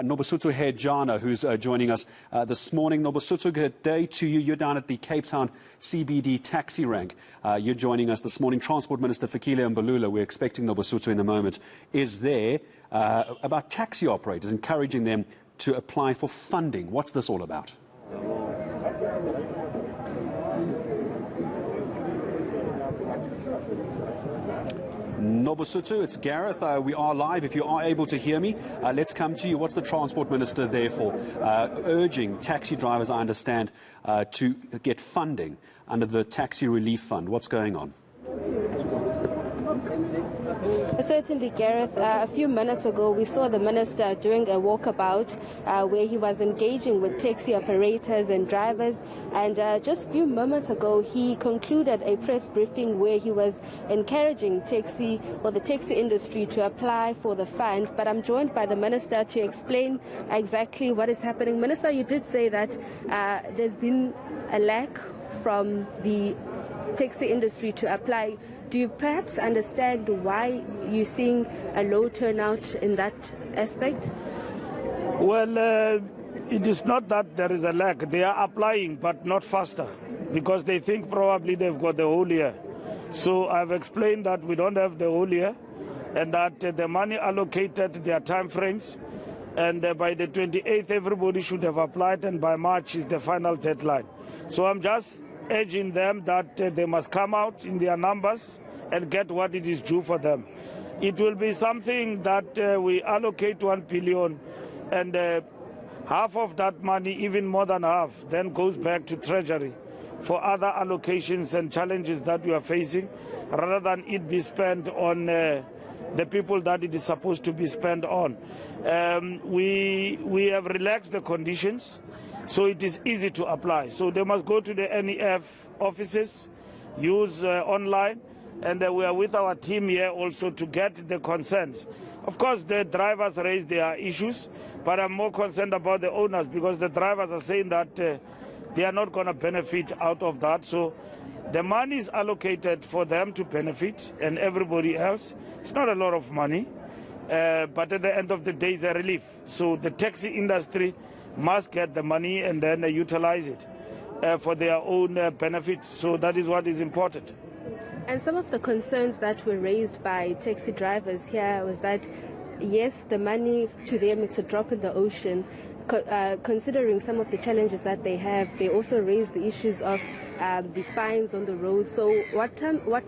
Nobesuthu Hejana, who's joining us this morning. Nobesuthu, good day to you. You're down at the Cape Town CBD taxi rank. You're joining us this morning. Transport Minister Fikile Mbalula, we're expecting Nobesuthu in a moment, is there about taxi operators, encouraging them to apply for funding. What's this all about? Nobesuthu, it's Gareth. We are live. If you are able to hear me, let's come to you. What's the Transport Minister there for? Urging taxi drivers, I understand, to get funding under the Taxi Relief Fund. What's going on? Certainly, Gareth. A few minutes ago, we saw the Minister doing a walkabout where he was engaging with taxi operators and drivers. And just a few moments ago, he concluded a press briefing where he was encouraging the taxi industry to apply for the fund. But I'm joined by the Minister to explain exactly what is happening. Minister, you did say that there's been a lack from the taxi industry to apply. Do you perhaps understand why you're seeing a low turnout in that aspect? Well, it is not that there is a lack. They are applying, but not faster, because they think probably they've got the whole year. So I've explained that we don't have the whole year, and that the money allocated, their time frames, and by the 28th, everybody should have applied, and by March is the final deadline. So I'm just urging them that they must come out in their numbers and get what it is due for them. It will be something that we allocate 1 billion, and half of that money, even more than half, then goes back to Treasury for other allocations and challenges that we are facing, rather than it be spent on the people that it is supposed to be spent on. We have relaxed the conditions, so it is easy to apply. So they must go to the NEF offices, use online, and we are with our team here also to get the consents. Of course, the drivers raise their issues, but I'm more concerned about the owners, because the drivers are saying that they are not going to benefit out of that. So the money is allocated for them to benefit, and everybody else. It's not a lot of money, but at the end of the day, it's a relief. So the taxi industry must get the money and then utilize it for their own benefit. So that is what is important. And some of the concerns that were raised by taxi drivers here was that, yes, the money to them, it's a drop in the ocean. Considering some of the challenges that they have, they also raised the issues of the fines on the road. So what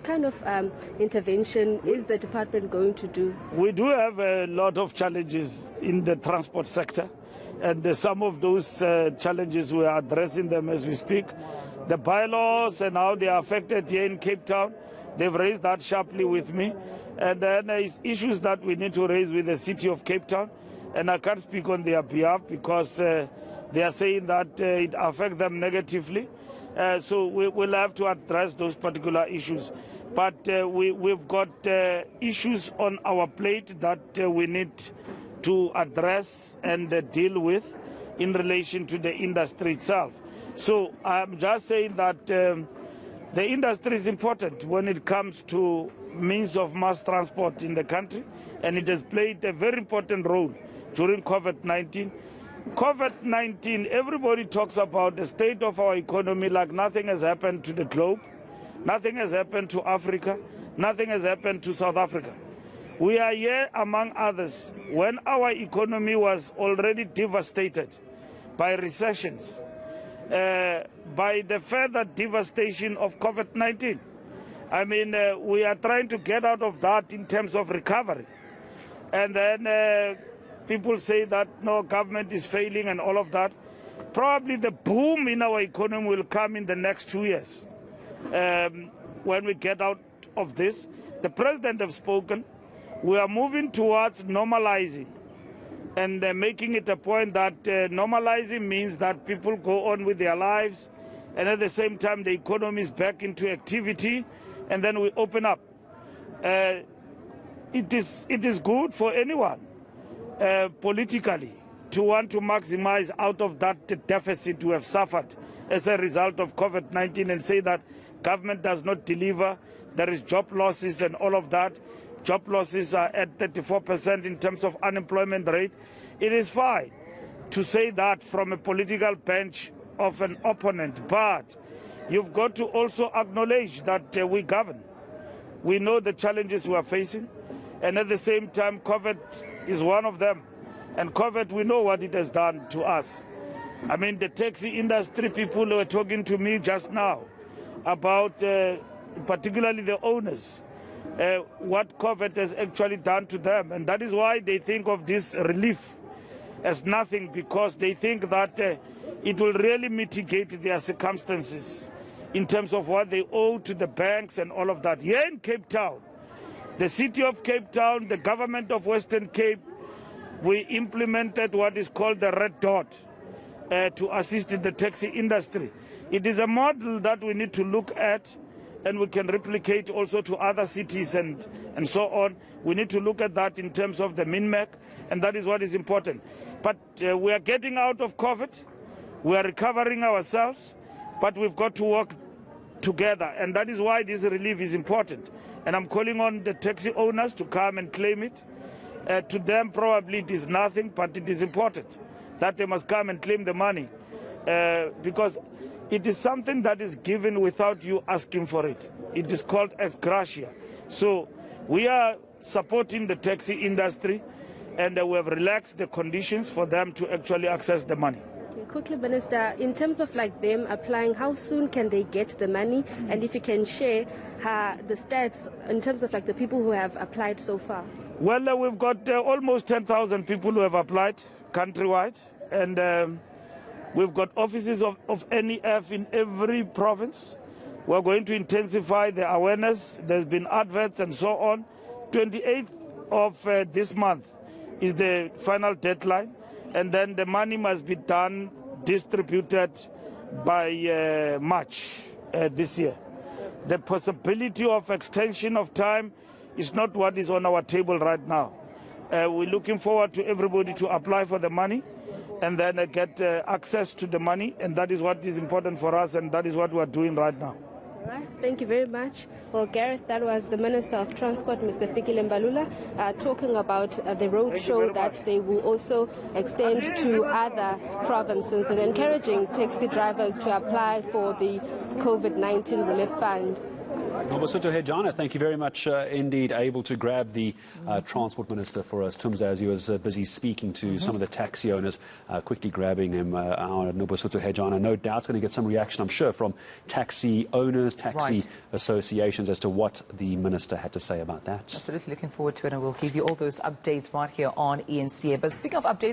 kind of intervention is the department going to do? We do have a lot of challenges in the transport sector, and some of those challenges we are addressing them as we speak. The bylaws and how they are affected here in Cape Town, they've raised that sharply with me. And then it's issues that we need to raise with the city of Cape Town. And I can't speak on their behalf, because they are saying that it affects them negatively. So we'll have to address those particular issues. But we've got issues on our plate that we need to address and deal with in relation to the industry itself. So I'm just saying that the industry is important when it comes to means of mass transport in the country, and it has played a very important role during COVID-19. COVID-19, everybody talks about the state of our economy like nothing has happened to the globe, nothing has happened to Africa, nothing has happened to South Africa. We are here, among others, when our economy was already devastated by recessions, by the further devastation of COVID-19. I mean, we are trying to get out of that in terms of recovery. And then people say that, no, government is failing and all of that. Probably the boom in our economy will come in the next 2 years. When we get out of this, the president has spoken. We are moving towards normalizing, and making it a point that normalizing means that people go on with their lives, and at the same time the economy is back into activity, and then we open up. It is good for anyone politically to want to maximize out of that deficit we have suffered as a result of COVID-19, and say that government does not deliver, there is job losses and all of that. Job losses are at 34% in terms of unemployment rate. It is fine to say that from a political bench of an opponent, but you've got to also acknowledge that we govern. We know the challenges we are facing, and at the same time, COVID is one of them. And COVID, we know what it has done to us. I mean, the taxi industry people were talking to me just now about, particularly the owners, what COVID has actually done to them. And that is why they think of this relief as nothing, because they think that it will really mitigate their circumstances in terms of what they owe to the banks and all of that. Here in Cape Town, the city of Cape Town, the government of Western Cape, we implemented what is called the Red Dot to assist the taxi industry. It is a model that we need to look at, and we can replicate also to other cities and so on. We need to look at that in terms of the MINMAC, and that is what is important. But we are getting out of COVID. We are recovering ourselves, but we've got to work together, and that is why this relief is important. And I'm calling on the taxi owners to come and claim it. To them, probably it is nothing, but it is important that they must come and claim the money, because it is something that is given without you asking for it. It is called ex gratia. So we are supporting the taxi industry, and we have relaxed the conditions for them to actually access the money. Quickly, Minister, in terms of like them applying, how soon can they get the money? And if you can share the stats in terms of like the people who have applied so far. Well, we've got almost 10,000 people who have applied countrywide, and we've got offices of NEF in every province. We're going to intensify the awareness. There's been adverts and so on. 28th of this month is the final deadline, and then the money must be distributed by March this year. The possibility of extension of time is not what is on our table right now. We're looking forward to everybody to apply for the money and then get access to the money, and that is what is important for us, and that is what we're doing right now. All right, thank you very much. Well, Gareth, that was the Minister of Transport, Mr. Fikile Mbalula, talking about the road show that they will also extend to other provinces and encouraging taxi drivers to apply for the COVID-19 relief fund. Nobesuthu Hejana, thank you very much indeed, able to grab the Transport Minister for us, Tumza, as he was busy speaking to some of the taxi owners, quickly grabbing him, our Nobesuthu Hejana. No doubt going to get some reaction, I'm sure, from taxi owners, taxi associations as to what the Minister had to say about that. Absolutely looking forward to it, and we'll give you all those updates right here on eNCA. But speaking of updates,